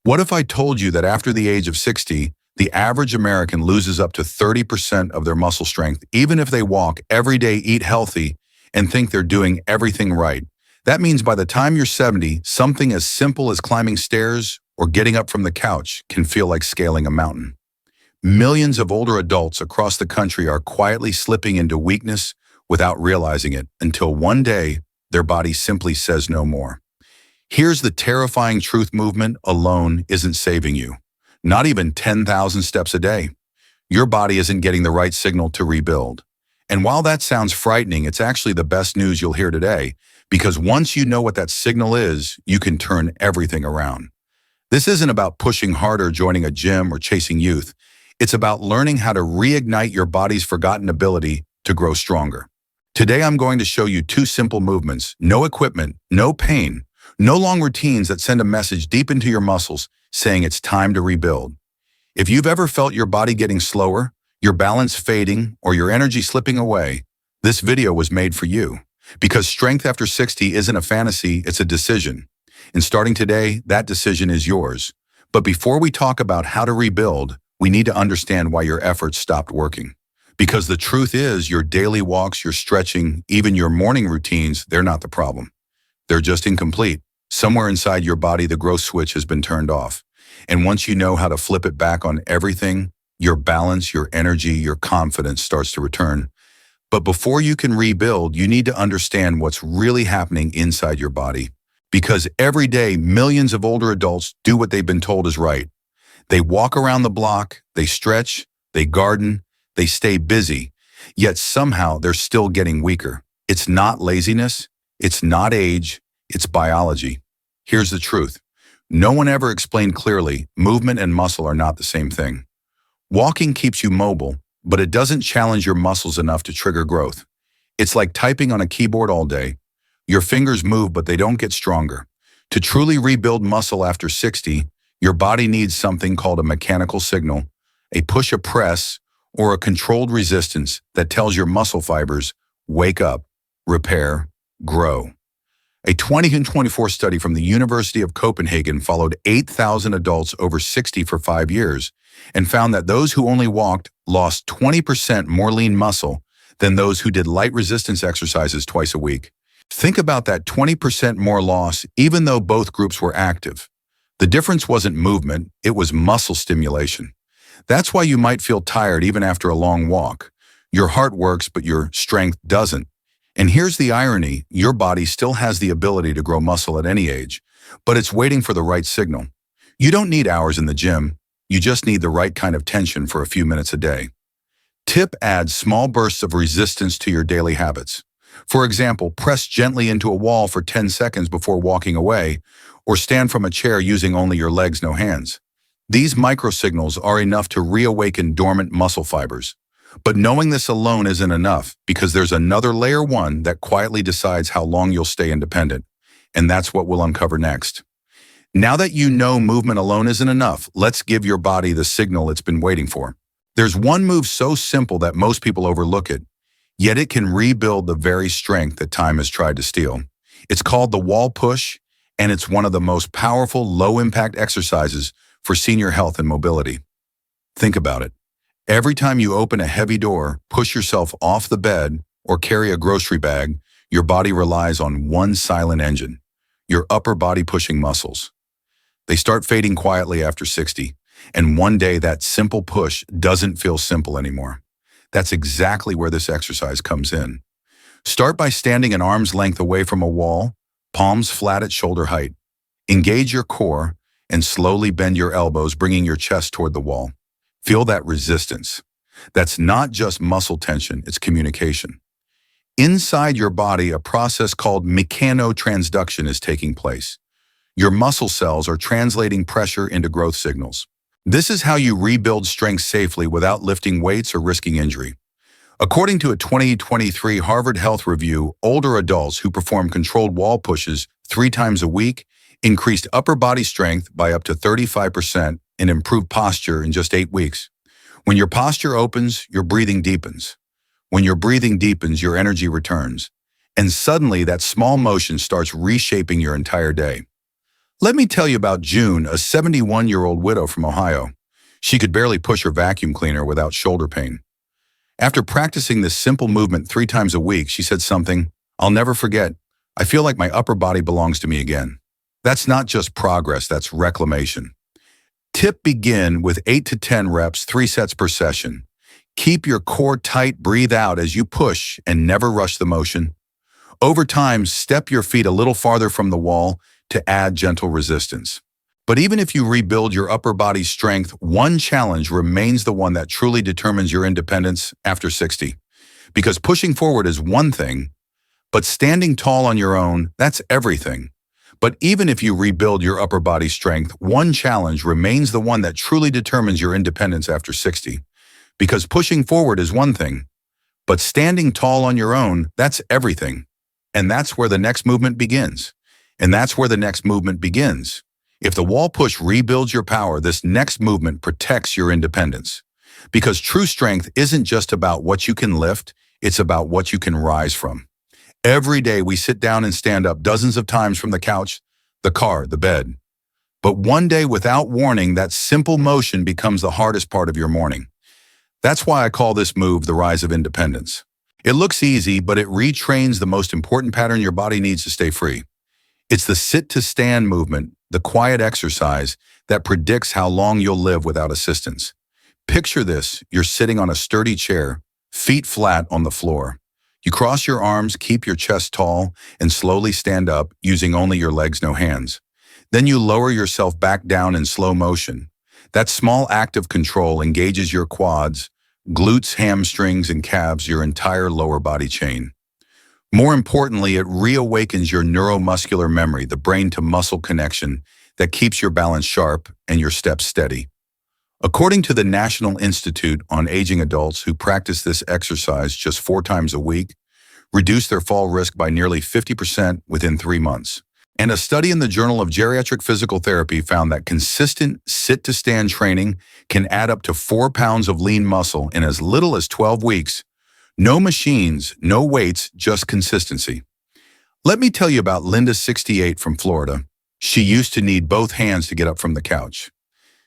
What if I told you that after the age of 60, the average American loses up to 30% of their muscle strength, even if they walk every day, eat healthy, and think they're doing everything right? That means by the time you're 70, something as simple as climbing stairs or getting up from the couch can feel like scaling a mountain. Millions of older adults across the country are quietly slipping into weakness without realizing it until one day their body simply says no more. Here's the terrifying truth: movement alone isn't saving you. Not even 10,000 steps a day. Your body isn't getting the right signal to rebuild. And while that sounds frightening, it's actually the best news you'll hear today, because once you know what that signal is, you can turn everything around. This isn't about pushing harder, joining a gym, or chasing youth. It's about learning how to reignite your body's forgotten ability to grow stronger. Today, I'm going to show you two simple movements: no equipment, no pain, no long routines that send a message deep into your muscles saying it's time to rebuild. If you've ever felt your body getting slower, your balance fading, or your energy slipping away, this video was made for you. Because strength after 60 isn't a fantasy, it's a decision. And starting today, that decision is yours. But before we talk about how to rebuild, we need to understand why your efforts stopped working. Because the truth is, your daily walks, your stretching, even your morning routines, they're not the problem. They're just incomplete. Somewhere inside your body, the growth switch has been turned off. And once you know how to flip it back on everything, your balance, your energy, your confidence starts to return. But before you can rebuild, you need to understand what's really happening inside your body. Because every day, millions of older adults do what they've been told is right. They walk around the block, they stretch, they garden, they stay busy, yet somehow they're still getting weaker. It's not laziness, it's not age, it's biology. Here's the truth. No one ever explained clearly, movement and muscle are not the same thing. Walking keeps you mobile, but it doesn't challenge your muscles enough to trigger growth. It's like typing on a keyboard all day. Your fingers move, but they don't get stronger. To truly rebuild muscle after 60, your body needs something called a mechanical signal, a push, a press, or a controlled resistance that tells your muscle fibers, wake up, repair, grow. A 2024 study from the University of Copenhagen followed 8,000 adults over 60 for 5 years and found that those who only walked lost 20% more lean muscle than those who did light resistance exercises twice a week. Think about that: 20% more loss, even though both groups were active. The difference wasn't movement, it was muscle stimulation. That's why you might feel tired even after a long walk. Your heart works, but your strength doesn't. And here's the irony: your body still has the ability to grow muscle at any age, but it's waiting for the right signal. You don't need hours in the gym, you just need the right kind of tension for a few minutes a day. Tip: add small bursts of resistance to your daily habits. For example, press gently into a wall for 10 seconds before walking away, or stand from a chair using only your legs, no hands. These microsignals are enough to reawaken dormant muscle fibers. But knowing this alone isn't enough, because there's another layer one that quietly decides how long you'll stay independent. And that's what we'll uncover next. Now that you know movement alone isn't enough, let's give your body the signal it's been waiting for. There's one move so simple that most people overlook it, yet it can rebuild the very strength that time has tried to steal. It's called the wall push, and it's one of the most powerful, low-impact exercises for senior health and mobility. Think about it. Every time you open a heavy door, push yourself off the bed, or carry a grocery bag, your body relies on one silent engine: your upper body pushing muscles. They start fading quietly after 60, and one day that simple push doesn't feel simple anymore. That's exactly where this exercise comes in. Start by standing an arm's length away from a wall, palms flat at shoulder height. Engage your core and slowly bend your elbows, bringing your chest toward the wall. Feel that resistance. That's not just muscle tension, it's communication. Inside your body, a process called mechanotransduction is taking place. Your muscle cells are translating pressure into growth signals. This is how you rebuild strength safely without lifting weights or risking injury. According to a 2023 Harvard Health Review, older adults who perform controlled wall pushes 3 times a week increased upper body strength by up to 35% and improved posture in just 8 weeks. When your posture opens, your breathing deepens. When your breathing deepens, your energy returns. And suddenly, that small motion starts reshaping your entire day. Let me tell you about June, a 71-year-old widow from Ohio. She could barely push her vacuum cleaner without shoulder pain. After practicing this simple movement 3 times a week, she said something I'll never forget. I feel like my upper body belongs to me again. That's not just progress, that's reclamation. Tip: begin with 8 to 10 reps, 3 sets per session. Keep your core tight, breathe out as you push, and never rush the motion. Over time, step your feet a little farther from the wall to add gentle resistance. But even if you rebuild your upper body strength, one challenge remains the one that truly determines your independence after 60. Because pushing forward is one thing, but standing tall on your own, that's everything. But even if you rebuild your upper body strength, one challenge remains the one that truly determines your independence after 60. Because pushing forward is one thing, but standing tall on your own, that's everything. And that's where the next movement begins. And that's where the next movement begins. If the wall push rebuilds your power, this next movement protects your independence. Because true strength isn't just about what you can lift, it's about what you can rise from. Every day we sit down and stand up dozens of times from the couch, the car, the bed. But one day, without warning, that simple motion becomes the hardest part of your morning. That's why I call this move the rise of independence. It looks easy, but it retrains the most important pattern your body needs to stay free. It's the sit-to-stand movement, the quiet exercise that predicts how long you'll live without assistance. Picture this: you're sitting on a sturdy chair, feet flat on the floor. You cross your arms, keep your chest tall, and slowly stand up using only your legs, no hands. Then you lower yourself back down in slow motion. That small act of control engages your quads, glutes, hamstrings, and calves, your entire lower body chain. More importantly, it reawakens your neuromuscular memory, the brain-to-muscle connection that keeps your balance sharp and your steps steady. According to the National Institute on Aging, adults who practice this exercise just 4 times a week reduce their fall risk by nearly 50% within 3 months. And a study in the Journal of Geriatric Physical Therapy found that consistent sit-to-stand training can add up to 4 pounds of lean muscle in as little as 12 weeks. No machines, no weights, just consistency. Let me tell you about Linda, 68, from Florida. She used to need both hands to get up from the couch.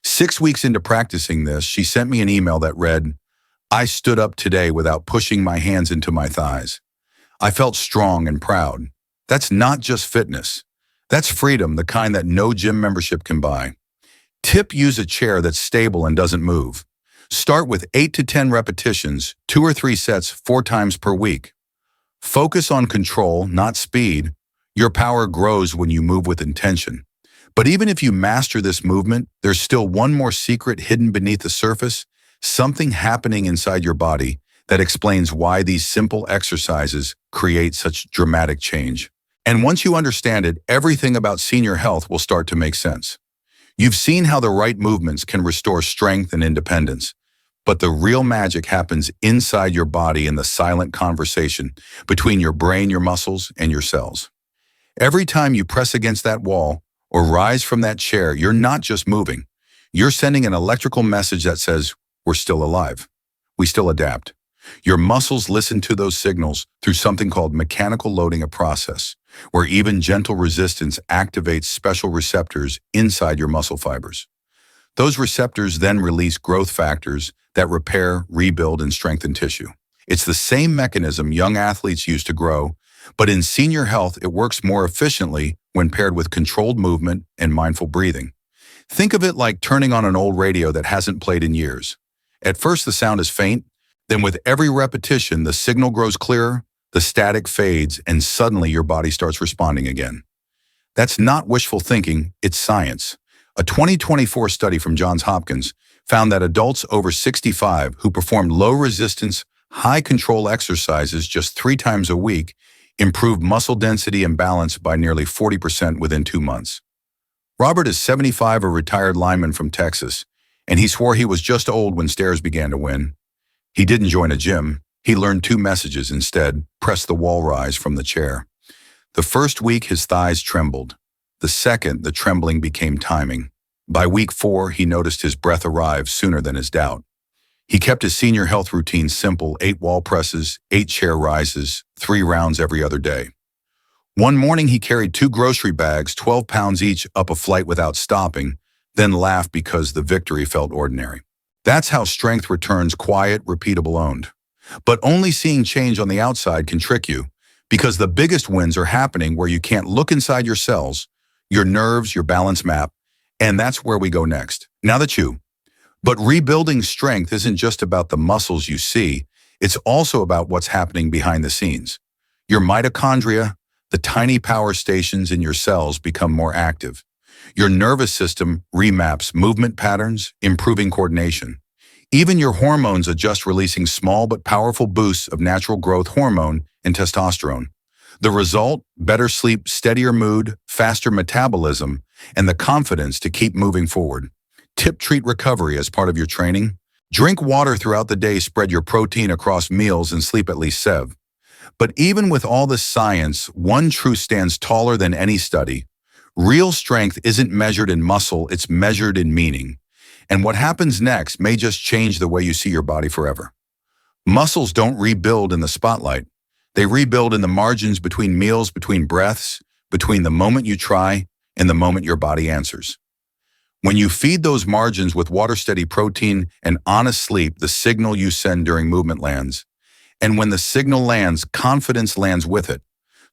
6 weeks into practicing this, she sent me an email that read, "I stood up today without pushing my hands into my thighs. I felt strong and proud." That's not just fitness. That's freedom, the kind that no gym membership can buy. Tip: use a chair that's stable and doesn't move. Start with 8 to 10 repetitions, 2 or 3 sets 4 times per week. Focus on control, not speed. Your power grows when you move with intention. But even if you master this movement, there's still one more secret hidden beneath the surface, something happening inside your body that explains why these simple exercises create such dramatic change. And once you understand it, everything about senior health will start to make sense. You've seen how the right movements can restore strength and independence. But the real magic happens inside your body, in the silent conversation between your brain, your muscles, and your cells. Every time you press against that wall or rise from that chair, you're not just moving. You're sending an electrical message that says, we're still alive. We still adapt. Your muscles listen to those signals through something called mechanical loading, a process where even gentle resistance activates special receptors inside your muscle fibers. Those receptors then release growth factors that repair, rebuild, and strengthen tissue. It's the same mechanism young athletes use to grow, but in senior health, it works more efficiently when paired with controlled movement and mindful breathing. Think of it like turning on an old radio that hasn't played in years. At first, the sound is faint. Then with every repetition, the signal grows clearer, the static fades, and suddenly your body starts responding again. That's not wishful thinking, it's science. A 2024 study from Johns Hopkins found that adults over 65 who performed low-resistance, high-control exercises just 3 times a week improved muscle density and balance by nearly 40% within 2 months. Robert is 75, a retired lineman from Texas, and he swore he was just old when stairs began to win. He didn't join a gym. He learned 2 messages instead: press the wall rise from the chair. The first week, his thighs trembled. The second, the trembling became timing. By week 4, he noticed his breath arrive sooner than his doubt. He kept his senior health routine simple: 8 wall presses, 8 chair rises, 3 rounds every other day. One morning he carried 2 grocery bags, 12 pounds each, up a flight without stopping, then laughed because the victory felt ordinary. That's how strength returns: quiet, repeatable, owned. But only seeing change on the outside can trick you, because the biggest wins are happening where you can't look inside your cells, your nerves, your balance map, and that's where we go next. Now that you. But rebuilding strength isn't just about the muscles you see, it's also about what's happening behind the scenes. Your mitochondria, the tiny power stations in your cells, become more active. Your nervous system remaps movement patterns, improving coordination. Even your hormones adjust, releasing small but powerful boosts of natural growth hormone and testosterone. The result: better sleep, steadier mood, faster metabolism, and the confidence to keep moving forward. Treat recovery as part of your training. Drink water throughout the day, spread your protein across meals, and sleep at least 7. But even with all this science, one truth stands taller than any study. Real strength isn't measured in muscle, it's measured in meaning. And what happens next may just change the way you see your body forever. Muscles don't rebuild in the spotlight. They rebuild in the margins, between meals, between breaths, between the moment you try and the moment your body answers. When you feed those margins with water-steady protein and honest sleep, the signal you send during movement lands. And when the signal lands, confidence lands with it.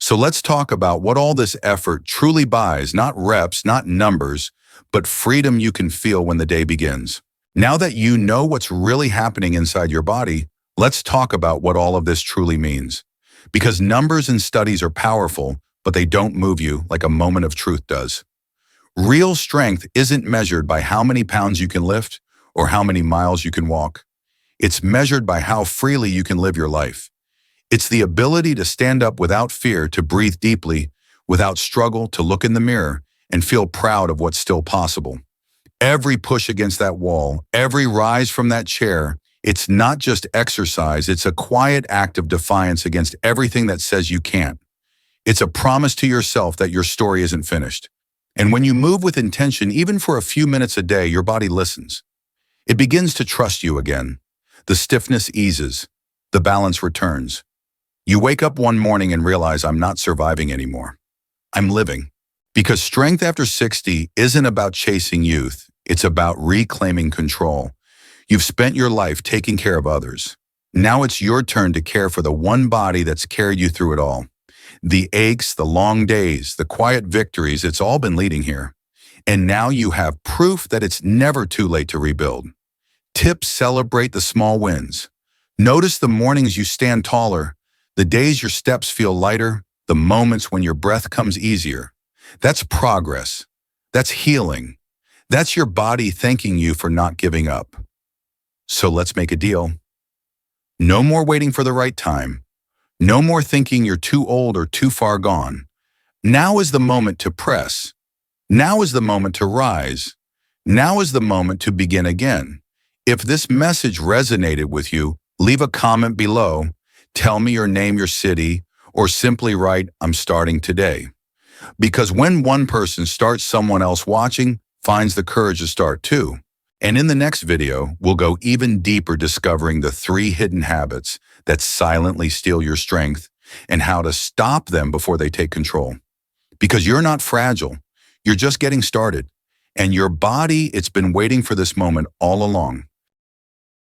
So let's talk about what all this effort truly buys: not reps, not numbers, but freedom you can feel when the day begins. Now that you know what's really happening inside your body, let's talk about what all of this truly means. Because numbers and studies are powerful, but they don't move you like a moment of truth does. Real strength isn't measured by how many pounds you can lift or how many miles you can walk. It's measured by how freely you can live your life. It's the ability to stand up without fear, to breathe deeply, without struggle, to look in the mirror and feel proud of what's still possible. Every push against that wall, every rise from that chair, it's not just exercise, it's a quiet act of defiance against everything that says you can't. It's a promise to yourself that your story isn't finished. And when you move with intention, even for a few minutes a day, your body listens. It begins to trust you again. The stiffness eases. The balance returns. You wake up one morning and realize, I'm not surviving anymore. I'm living. Because strength after 60 isn't about chasing youth. It's about reclaiming control. You've spent your life taking care of others. Now it's your turn to care for the one body that's carried you through it all. The aches, the long days, the quiet victories, it's all been leading here. And now you have proof that it's never too late to rebuild. Tips: celebrate the small wins. Notice the mornings you stand taller, the days your steps feel lighter, the moments when your breath comes easier. That's progress. That's healing. That's your body thanking you for not giving up. So let's make a deal. No more waiting for the right time. No more thinking you're too old or too far gone. Now is the moment to press. Now is the moment to rise. Now is the moment to begin again. If this message resonated with you, leave a comment below. Tell me your name, your city, or simply write, I'm starting today. Because when one person starts, someone else watching finds the courage to start too. And in the next video, we'll go even deeper, discovering the 3 hidden habits that silently steal your strength and how to stop them before they take control. Because you're not fragile, you're just getting started. And your body, it's been waiting for this moment all along.